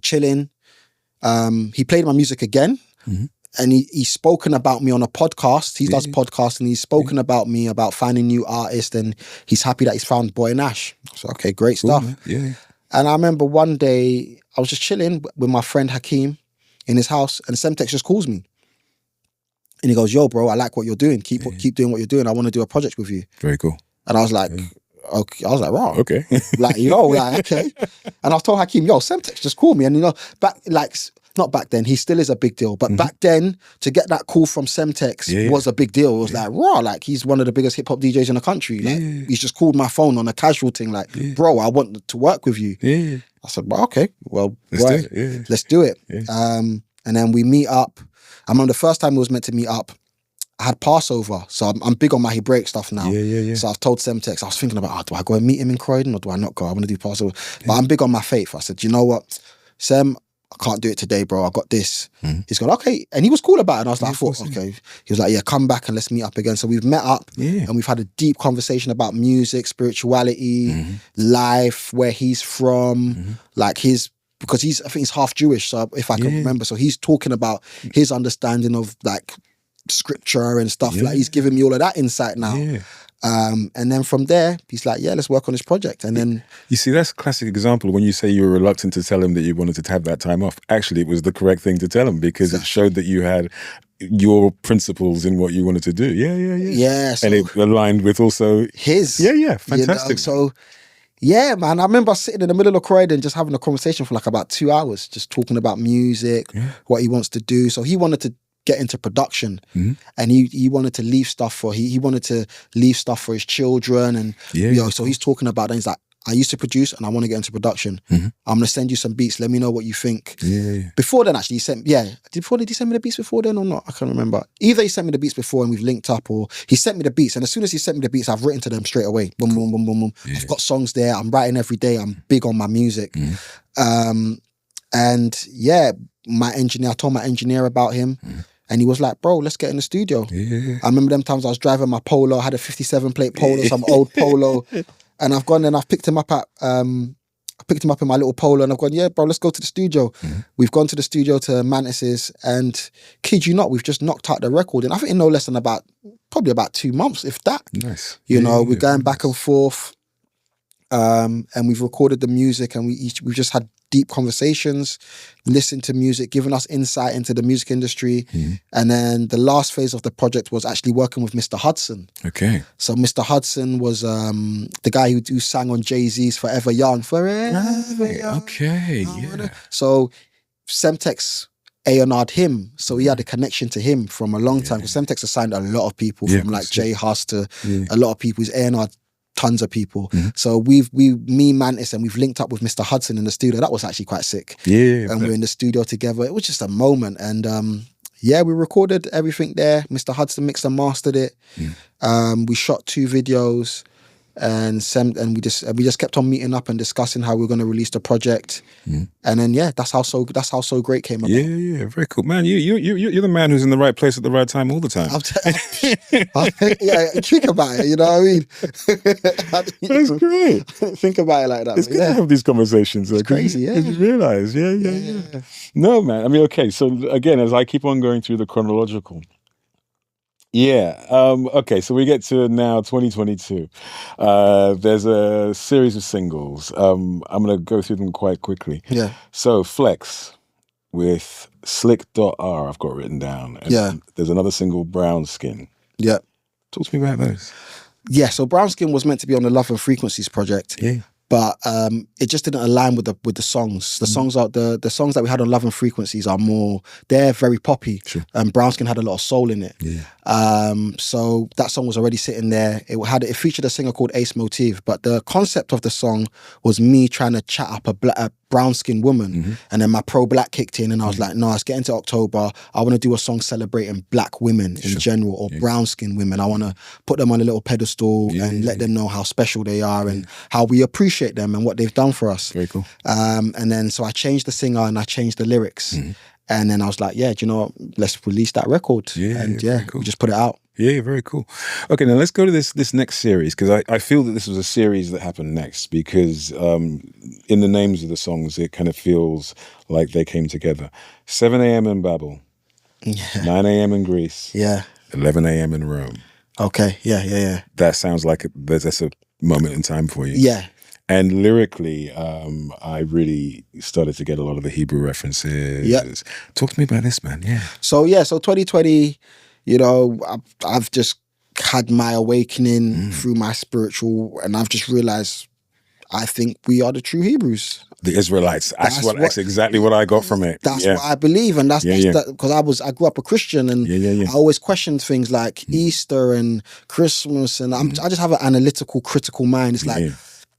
chilling. He played my music again. And he's spoken about me on a podcast. He does podcasts, and he's spoken about me, about finding new artists, and he's happy that he's found Boy Nash. So, okay, great stuff. Man. Yeah. And I remember one day I was just chilling with my friend Hakeem in his house, and Semtex just calls me. And he goes, yo, bro, I like what you're doing. Keep doing what you're doing. I want to do a project with you. Very cool. And I was like, okay. I was like, wow. Okay. Okay. And I told Hakeem, yo, Semtex just called me. And not back then, he still is a big deal. But back then, to get that call from Semtex was a big deal. It was like, he's one of the biggest hip hop DJs in the country. He's just called my phone on a casual thing, bro, I want to work with you. Yeah. I said, well, okay, well, let's do it. Yeah. And then we meet up. I remember the first time we was meant to meet up, I had Passover. So I'm big on my Hebraic stuff now. Yeah. So I've told Semtex, I was thinking about, do I go and meet him in Croydon or do I not go? I want to do Passover. But I'm big on my faith. I said, you know what, Sem, I can't do it today, bro. I got this. He's gone, okay. And he was cool about it. And I was like, I thought, okay. He was like, yeah, come back and let's meet up again. So we've met up and we've had a deep conversation about music, spirituality, life, where he's from, because I think he's half Jewish. So if I can remember, so he's talking about his understanding of scripture and stuff. He's giving me all of that insight now. Yeah. And then from there, he's like, yeah, let's work on this project. And then... You see, that's a classic example when you say you were reluctant to tell him that you wanted to have that time off. Actually, it was the correct thing to tell him because it showed that you had your principles in what you wanted to do. Yeah. So and it aligned with also his. Fantastic. So yeah, man, I remember sitting in the middle of Croydon just having a conversation for like about 2 hours, just talking about music, what he wants to do. So he wanted to get into production, and he wanted to leave stuff for he wanted to leave stuff for his children, and so he's talking about that. He's like, I used to produce and I want to get into production. I'm gonna send you some beats. Let me know what you think. Before then, actually, did he send me the beats before then or not? I can't remember. Either he sent me the beats before and we've linked up, or he sent me the beats, and as soon as he sent me the beats, I've written to them straight away. Boom, boom, boom, boom, boom. I've got songs there. I'm writing every day. I'm big on my music. And yeah, I told my engineer about him. And he was like, bro, let's get in the studio. I remember them times I was driving my Polo. I had a 57 plate Polo, some old Polo. And I've gone and I've picked him up in my little Polo, and I've gone, yeah, bro, let's go to the studio. We've gone to the studio to Mantis's, and kid you not, we've just knocked out the record. And I think in no less than probably about 2 months, if that. Nice. We're going back and forth. And we've recorded the music, and we've just had deep conversations, listened to music, giving us insight into the music industry. And then the last phase of the project was actually working with Mr. Hudson. Okay. So Mr. Hudson was the guy who sang on Jay-Z's Forever Young. Forever Young. Okay, yeah. So Semtex A&R'd him, so he had a connection to him from a long time, because Semtex has signed a lot of people, from like Jay Huss to a lot of people. He's A&R'd tons of people. So me, Mantis, and we've linked up with Mr. Hudson in the studio. That was actually quite sick. And we're in the studio together. It was just a moment. And we recorded everything there. Mr. Hudson mixed and mastered it. We shot 2 videos, and we just kept on meeting up and discussing how we were going to release the project. And then that's how So Great came about. Very cool, man. You're the man who's in the right place at the right time all the time. Think about it, you know what I mean? That's great. Think about it like that. It's good to have these conversations. It's crazy, you realize, No, man. I mean, okay. So again, as I keep on going through the chronological. Okay, so we get to now 2022. There's a series of singles. I'm going to go through them quite quickly. So Flex with SlickdotR I've got written down. And there's another single, Brown Skin. Talk to me about those. So Brown Skin was meant to be on the Love and Frequencies project. But it just didn't align with the songs. The songs the songs that we had on Love and Frequencies they're very poppy. And Brown Skin had a lot of soul in it. So that song was already sitting there. It featured a singer called Ace Motive, but the concept of the song was me trying to chat up a brown skinned woman, and then my pro-black kicked in, and I was like, no, it's getting to October. I want to do a song celebrating black women in general, or brown skinned women. I want to put them on a little pedestal and let them know how special they are and how we appreciate them and what they've done for us. Very cool. And then so I changed the singer and I changed the lyrics. And then I was like, do you know what? Let's release that record. Cool. We just put it out. Very cool. Okay, now let's go to this next series, because I feel that this was a series that happened next, because in the names of the songs, it kind of feels like they came together. 7 a.m. in Babel, 9 a.m. in Greece, 11 a.m. in Rome. Okay, yeah. That sounds like that's a moment in time for you. Yeah. And lyrically, I really started to get a lot of the Hebrew references. Talk to me about this, man. So 2020, I've just had my awakening through my spiritual, and I've just realized I think we are the true Hebrews. The Israelites. That's exactly what I got from it. That's what I believe, and that's because I grew up a Christian, and I always questioned things like Easter and Christmas, and I just have an analytical, critical mind. It's like,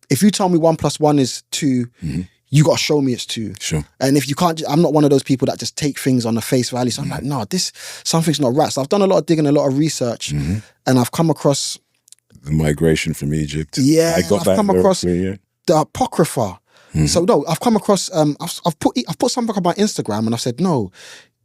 if you tell me 1 + 1 is 2, you got to show me it's 2. Sure. And if you can't, I'm not one of those people that just take things on the face value. So I'm like, no, something's not right. So I've done a lot of digging, a lot of research, and I've come across the migration from Egypt. I come across the Apocrypha. So no, I've come across I've put something on my Instagram, and I've said, no,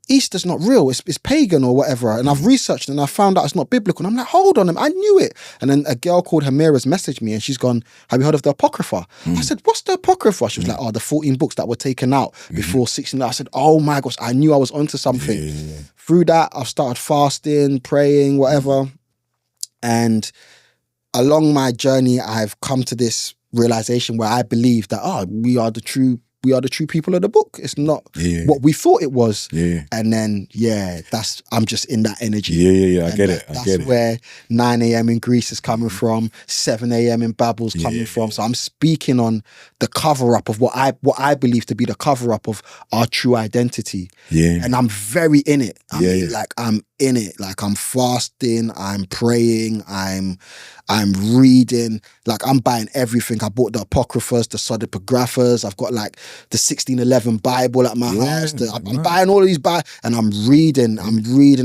Easter's not real, it's pagan or whatever. And I've researched and I found out it's not biblical. And I'm like, hold on, I knew it. And then a girl called Hamira's messaged me, and she's gone, have you heard of the Apocrypha? I said, what's the Apocrypha? She was like, the 14 books that were taken out before 16. I said, oh my gosh, I knew I was onto something. Through that, I've started fasting, praying, whatever. And along my journey, I've come to this realization where I believe that we are the true we are the true people of the book. It's not what we thought it was. Yeah. And then, I'm just in that energy. Yeah. I get it. That's where 9 a.m. in Greece is coming from, 7 a.m. in Babel's coming from. So I'm speaking on the cover-up of what I believe to be the cover-up of our true identity. Yeah. And I'm very in it. I'm in it. Like, I'm fasting, I'm praying, I'm reading. Like, I'm buying everything. I bought the Apocryphas, the Pseudepigraphas. I've got like the 1611 Bible at my house. I'm buying all of these and I'm reading.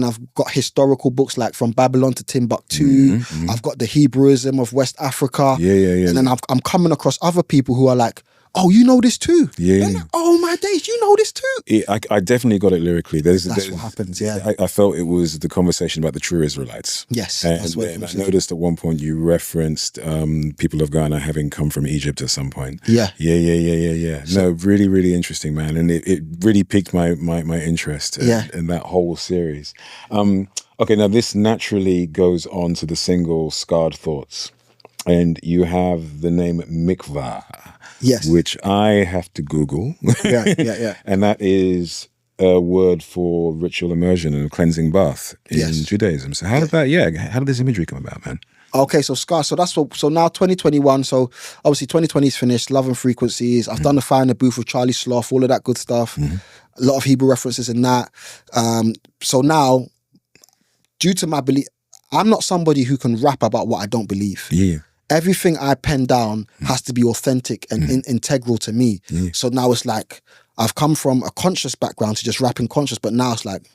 I've got historical books like From Babylon to Timbuktu. I've got the Hebrewism of West Africa. And then I'm coming across other people who are like, oh, you know this too? Yeah. Like, oh my days, you know this too? I definitely got it lyrically. That's what happens, yeah. I felt it was the conversation about the true Israelites. Yes, that's what it was. I noticed at one point you referenced people of Ghana having come from Egypt at some point. Yeah. No, really, really interesting, man. And it really piqued my interest in that whole series. Okay, now this naturally goes on to the single Scarred Thoughts. And you have the name Mikvah. Yes. Which I have to Google. Yeah. And that is a word for ritual immersion and a cleansing bath in Judaism. So how did this imagery come about, man? Okay, so Scar, so now 2021, so obviously 2020 is finished, Love and Frequencies. I've done the Fire in the Booth with Charlie Sloth, all of that good stuff. A lot of Hebrew references in that. So now, due to my belief, I'm not somebody who can rap about what I don't believe. Yeah. Everything I pen down has to be authentic and integral to me. So now it's like, I've come from a conscious background to just rapping conscious, but now it's like,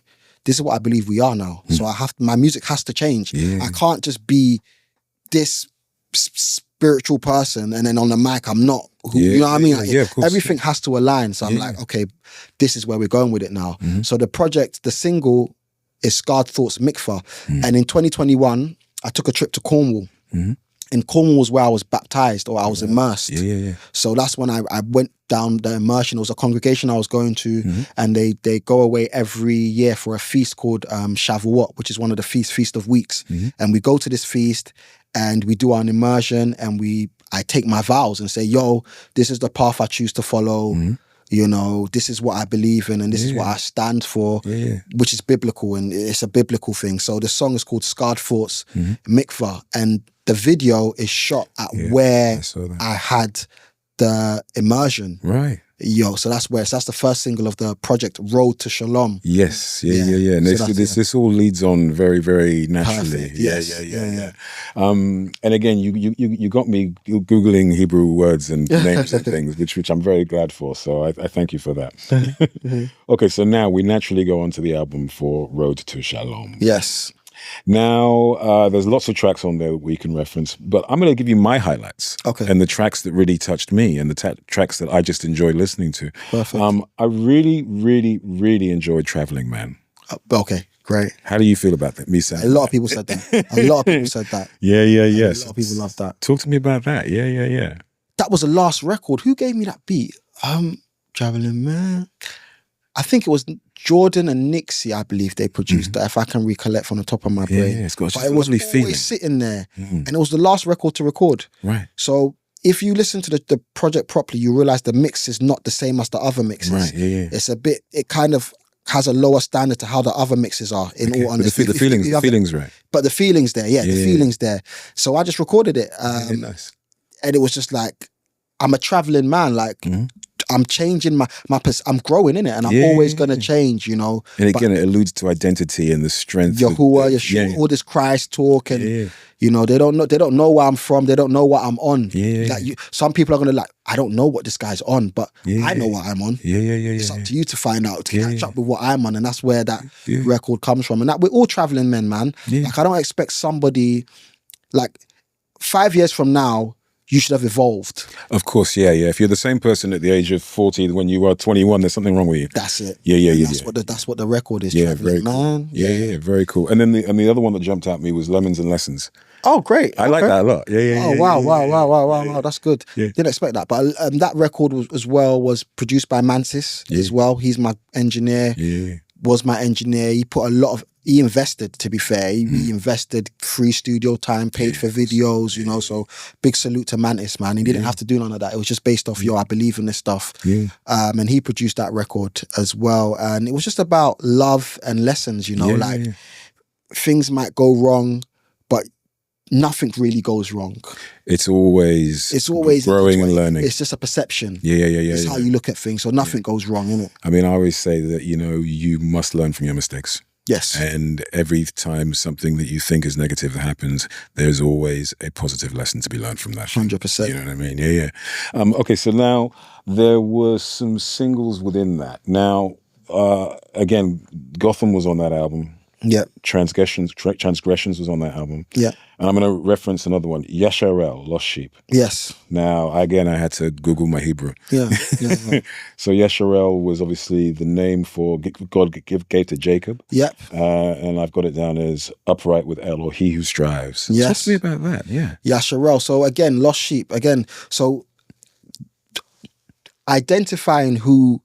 this is what I believe we are now. So my music has to change. I can't just be this spiritual person and then on the mic I'm not who, you know what I mean? Like, of course. Everything has to align. So I'm like, okay, this is where we're going with it now. So the single is Scarred Thoughts Mikvah. And in 2021, I took a trip to Cornwall. In Cornwall was where I was baptized or I was immersed. So that's when I went down the immersion. It was a congregation I was going to, and they go away every year for a feast called Shavuot, which is one of the Feast of Weeks. And we go to this feast and we do our immersion and I take my vows and say, yo, this is the path I choose to follow. You know, this is what I believe in and this is what I stand for, which is biblical and it's a biblical thing. So the song is called Scarred Thoughts, Mikvah, and the video is shot at where I had the immersion. Right. So that's the first single of the project, Road to Shalom. Yes. And so this all leads on very, very naturally. Perfect. Yes. And again, you got me Googling Hebrew words and names and things, which I'm very glad for. So I thank you for that. Okay, so now we naturally go on to the album for Road to Shalom. Yes. Now, there's lots of tracks on there that we can reference, but I'm going to give you my highlights. Okay. And the tracks that really touched me and the tracks that I just enjoy listening to. Perfect. I really, really, really enjoyed Traveling Man. Okay, great. How do you feel about that? Me saying a lot of people said that. A lot of people said that. Yeah. A lot of people love that. Talk to me about that. Yeah. That was the last record. Who gave me that beat? Traveling Man. I think it was Jordan and Nixie, I believe they produced that, if I can recollect from the top of my brain. Yeah, it's got but it was always sitting there. And it was the last record to record. Right. So if you listen to the project properly, you realize the mix is not the same as the other mixes. Right, yeah. It's it kind of has a lower standard to how the other mixes are, in all honesty. The feeling's right. But the feeling's there, the feeling's there. So I just recorded it. Nice. And it was just like, I'm a traveling man, like... I'm changing my I'm growing in it, and I'm always gonna change, you know. And again, it alludes to identity and the strength. Yahuwah, Yeshua, all this Christ talk, and you know, they don't know where I'm from. They don't know what I'm on. Like some people are gonna like, I don't know what this guy's on, but I know what I'm on. It's up to you to find out, to catch up with what I'm on, and that's where that record comes from. And that we're all traveling men, man. Like I don't expect somebody like 5 years from now. You should have evolved. Of course, yeah. If you're the same person at the age of 40 when you were 21, there's something wrong with you. That's it. That's what the record is. Yeah, very cool. Man. Yeah, very cool. And then the other one that jumped out at me was Lemons and Lessons. Oh, great. I like that a lot. Yeah. Wow. That's good. Didn't expect that. But that record was produced by Mansis as well. He's my engineer. Was my engineer. He put a lot of he invested, to be fair. He invested free studio time, paid for videos, you know, so big salute to Mantis, man. He didn't have to do none of that. It was just based off, yo, I believe in this stuff. And he produced that record as well. And it was just about love and lessons, you know, things might go wrong, but nothing really goes wrong. It's always growing and learning. It's just a perception. It's how you look at things. So nothing goes wrong, innit? I mean, I always say that, you know, you must learn from your mistakes. Yes. And every time something that you think is negative happens, there's always a positive lesson to be learned from that. 100%. You know what I mean? Okay, so now there were some singles within that. Now, again, Gotham was on that album. Yeah. Transgressions was on that album. Yeah. And I'm going to reference another one, Yasharel, Lost Sheep. Yes. Now, again, I had to Google my Hebrew. Yeah. So Yasharel was obviously the name for God gave to Jacob. Yep. And I've got it down as upright with El, or he who strives. Yes. Talk to me about that, Yasharel. So again, Lost Sheep. Again, so identifying who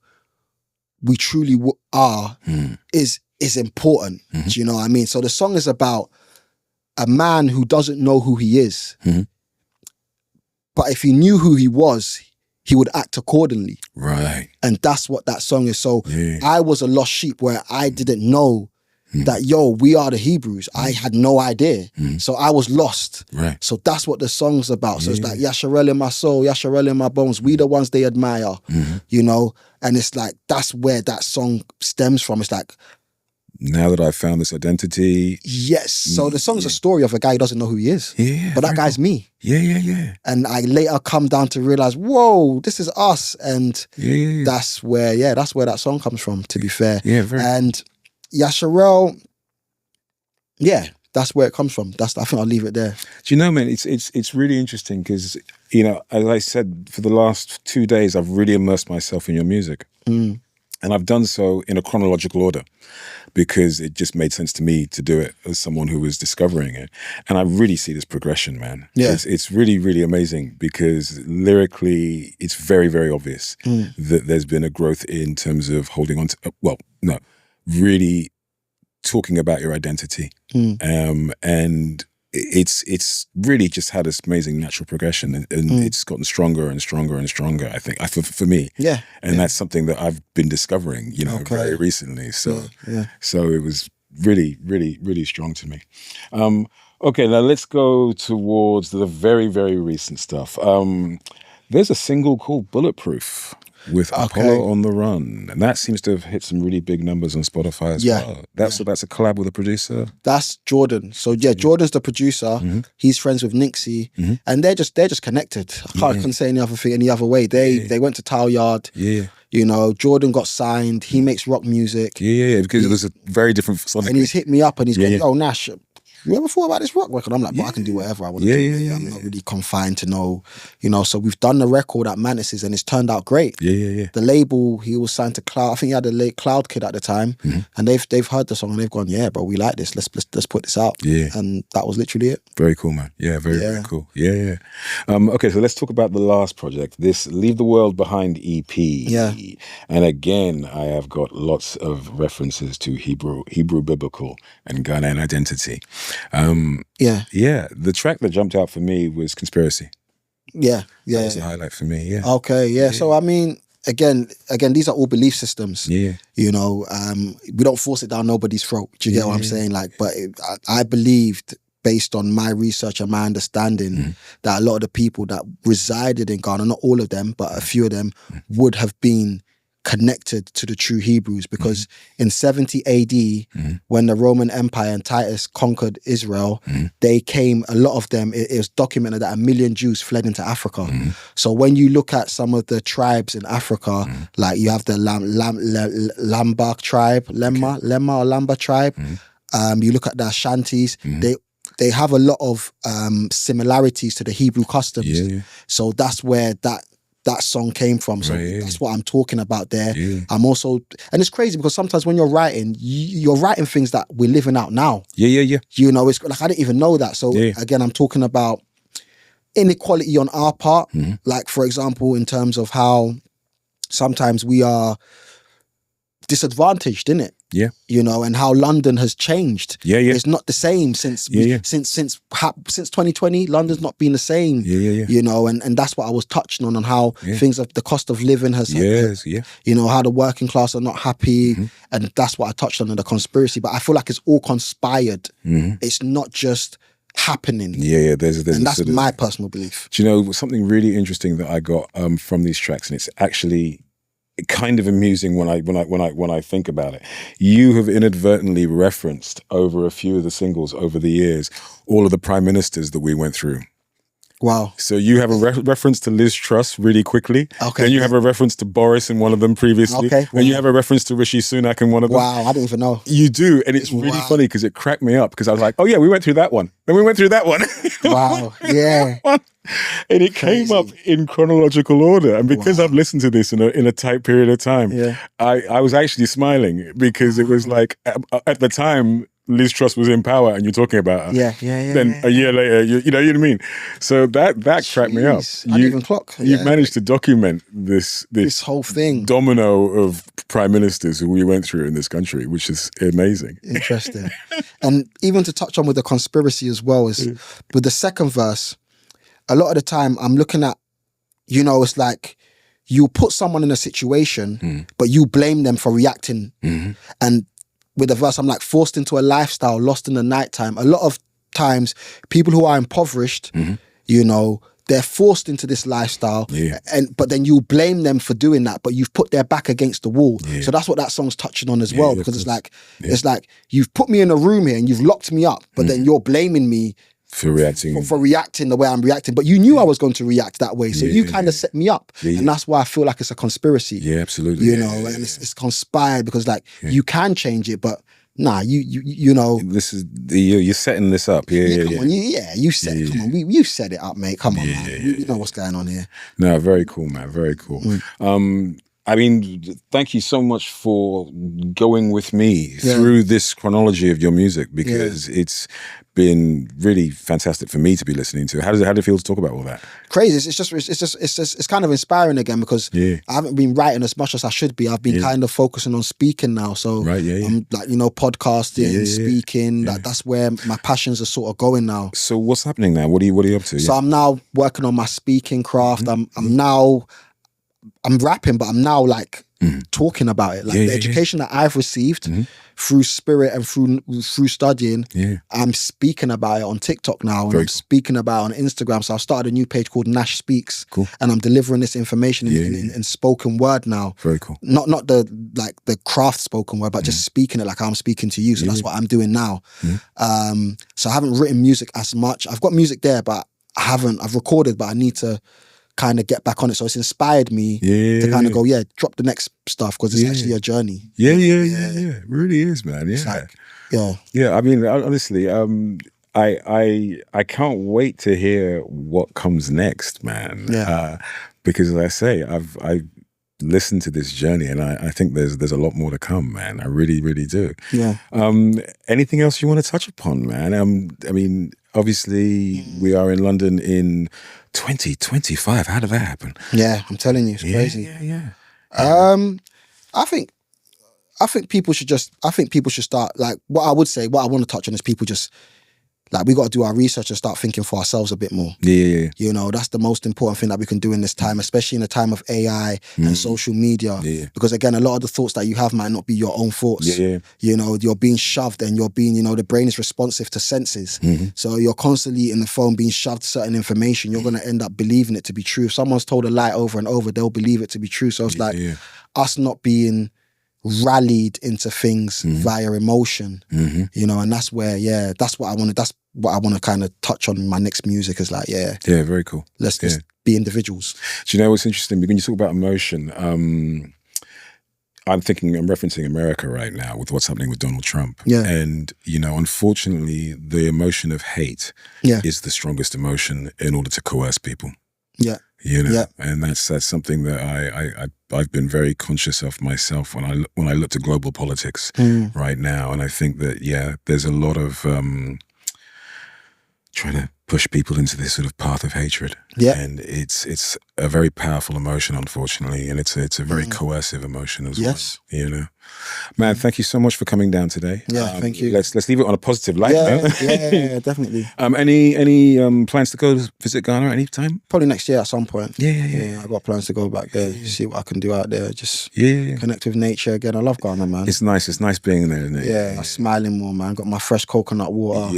we truly are is important. Do you know what I mean? So the song is about a man who doesn't know who he is. But if he knew who he was, he would act accordingly. Right. And that's what that song is. So I was a lost sheep where I didn't know that, yo, we are the Hebrews. I had no idea. So I was lost. Right. So that's what the song's about. So it's like Yasharel in my soul, Yasharel in my bones. We the ones they admire, you know? And it's like, that's where that song stems from. It's like, now that I've found this identity. Yes. So the song's a story of a guy who doesn't know who he is. But that guy's me. And I later come down to realize, whoa, this is us. And that's where that song comes from, to be fair. And Yasharel, that's where it comes from. I think I'll leave it there. Do you know, man, it's really interesting because, you know, as I said, for the last 2 days, I've really immersed myself in your music. And I've done so in a chronological order because it just made sense to me to do it as someone who was discovering it. And I really see this progression, man. It's really, really amazing because lyrically, it's very, very obvious that there's been a growth in terms of holding on to, really talking about your identity. And it's really just had this amazing natural progression, and it's gotten stronger and stronger and stronger, I think, for me. And that's something that I've been discovering, you know, very recently. So it was really, really, really strong to me. Okay, now let's go towards the very, very recent stuff. There's a single called Bulletproof with Apollo on the Run, and that seems to have hit some really big numbers on Spotify as well. That's a collab with a producer. That's Jordan. So Jordan's the producer. He's friends with Nixie, and they're just connected. I can't say any other way. They went to Tile Yard. You know, Jordan got signed. He makes rock music. Because it was a very different sonic. And he's hit me up and he's going, "Oh, Nash, you ever thought about this rock record?" I'm like, "But I can do whatever I want to do. I'm not really confined to no, you know." So we've done the record at Mantis's and it's turned out great. The label, he was signed to Cloud. I think he had a Cloud Kid at the time, and they've heard the song and they've gone, "Yeah, bro, we like this. Let's put this out." And that was literally it. Very cool, man. Very cool. Okay, so let's talk about the last project, this Leave the World Behind EP. And again, I have got lots of references to Hebrew biblical and Ghanaian identity. The track that jumped out for me was Conspiracy. That was a highlight for me. So I mean, again, these are all belief systems. You know, we don't force it down nobody's throat. Do you get what I'm saying? Like, but I believed, based on my research and my understanding, that a lot of the people that resided in Ghana, not all of them, but a few of them, would have been connected to the true Hebrews, because in 70 AD, when the Roman Empire and Titus conquered Israel, they came, a lot of them, it was documented that 1 million Jews fled into Africa. So when you look at some of the tribes in Africa, like you have the Lamba tribe, Lemma or Lamba tribe, you look at the Ashantis, they have a lot of similarities to the Hebrew customs. So that's where that song came from. So that's what I'm talking about there. I'm also, and it's crazy because sometimes when you're writing things that we're living out now. You know, it's like, I didn't even know that. So again, I'm talking about inequality on our part. Like, for example, in terms of how sometimes we are disadvantaged, innit? Yeah. You know, and how London has changed. Yeah, yeah. It's not the same since 2020. London's not been the same. Yeah. You know, and that's what I was touching on how things of the cost of living has. You know, how the working class are not happy, and that's what I touched on in the conspiracy. But I feel like it's all conspired. It's not just happening. There's and that's my personal belief. Do you know something really interesting that I got from these tracks, and it's actually kind of amusing when I think about it. You have inadvertently referenced over a few of the singles over the years all of the prime ministers that we went through. Wow. So you have a reference to Liz Truss really quickly. Okay. Then you have a reference to Boris in one of them previously. Okay. Then you have a reference to Rishi Sunak in one of them. Wow, I didn't even know. You do. And it's really funny because it cracked me up because I was like, oh yeah, we went through that one. Then we went through that one. Wow. Yeah. And it came up in chronological order. And because I've listened to this in a tight period of time, I was actually smiling because it was like, at the time, Liz Truss was in power and you're talking about her. Then a year later, you know what I mean? So that cracked me up. I didn't even clock. You've managed to document this whole thing. Domino of prime ministers who we went through in this country, which is amazing. Interesting. And even to touch on with the conspiracy as well is with the second verse, a lot of the time I'm looking at, you know, it's like you put someone in a situation, but you blame them for reacting. And with the verse, I'm like forced into a lifestyle, lost in the nighttime. A lot of times, people who are impoverished, you know, they're forced into this lifestyle, but then you blame them for doing that, but you've put their back against the wall. So that's what that song's touching on as well, because it's like you've put me in a room here and you've locked me up, but then you're blaming me for reacting for reacting the way I'm reacting, but you knew I was going to react that way, so you kind of set me up, and that's why I feel like it's a conspiracy. Absolutely. You know, and it's conspired because like you can change it, but nah, you know, this is you're setting this up. Come on, you set it. Come on, you set it up, mate. Come on, man. You know what's going on here. No, very cool, man. Very cool. I mean, thank you so much for going with me through this chronology of your music, because it's been really fantastic for me to be listening to. How did it feel to talk about all that? Crazy. It's kind of inspiring again, because I haven't been writing as much as I should be. I've been kind of focusing on speaking now. So I'm like, you know, podcasting, speaking. That's where my passions are sort of going now. So what's happening now? What are you up to? So I'm now working on my speaking craft. I'm rapping, but I'm now like talking about it. Like the education that I've received through spirit and through studying, I'm speaking about it on TikTok now, and I'm speaking about it on Instagram. So I've started a new page called Nash Speaks, and I'm delivering this information in spoken word now. Very cool. Not the craft spoken word, but just speaking it like I'm speaking to you. So that's what I'm doing now. So I haven't written music as much. I've got music there, but I've recorded, but I need to kind of get back on it. So it's inspired me to kind of go, drop the next stuff, because it's actually a journey. It really is, man. I mean, honestly, I can't wait to hear what comes next, man. Because as I say, I've listened to this journey, and I think there's a lot more to come, man. I really, really do. Anything else you want to touch upon, man? I mean, obviously we are in London in 2025. How did that happen? I'm telling you, it's crazy. I think people should start, like, what I would say, what I want to touch on is people just, like, we got to do our research and start thinking for ourselves a bit more. You know, that's the most important thing that we can do in this time, especially in a time of AI and social media. Because again, a lot of the thoughts that you have might not be your own thoughts. You know, you're being shoved, and you're being, you know, the brain is responsive to senses. So you're constantly in the phone being shoved certain information. You're going to end up believing it to be true. If someone's told a lie over and over, they'll believe it to be true. So it's like us not being rallied into things via emotion, you know, and that's where, that's what I want to kind of touch on in my next music, is like, very cool. Let's just be individuals. Do you know what's interesting? When you talk about emotion, I'm referencing America right now with what's happening with Donald Trump. And, you know, unfortunately, the emotion of hate is the strongest emotion in order to coerce people. You know, and that's something that I've been very conscious of myself when I look to global politics right now, and I think that there's a lot of trying to push people into this sort of path of hatred. Yeah. And it's a very powerful emotion, unfortunately, and it's a very coercive emotion as well. You know, man. Thank you so much for coming down today. Yeah, thank you. Let's leave it on a positive light. Yeah, definitely. Any plans to go visit Ghana anytime? Probably next year at some point. Yeah. I got plans to go back there, see what I can do out there. Just connect with nature again. I love Ghana, man. It's nice. It's nice being there, isn't it? Yeah, I'm smiling more, man. Got my fresh coconut water.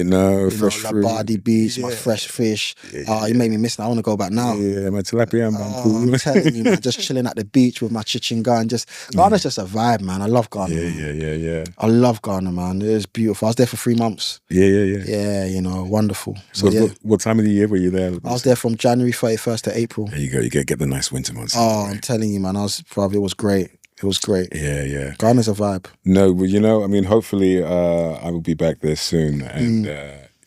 Fresh fruit. Labadi beach, my fresh fish. You made me miss that. I want to go back now. Yeah, my tilapia, man. I'm telling you, man. Just chilling at the beach with my chichinga and Ghana's just a vibe, man. I love Ghana. Yeah. I love Ghana, man. It was beautiful. I was there for 3 months. Yeah, you know, wonderful. So what time of the year were you there? I was there from January 31st to April. There you go. You get the nice winter months. Oh, I'm telling you, man. It was great. It was great. Yeah. Ghana's a vibe. No, well, you know, I mean, hopefully I will be back there soon. And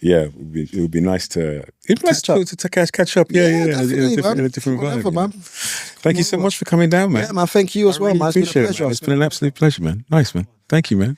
it would be nice to catch up. Yeah, in a different vibe. Man. Thank you so much for coming down, man. Yeah, man. Thank you as well, man. It's been a pleasure. It's been an absolute pleasure, man. Nice, man. Thank you, man.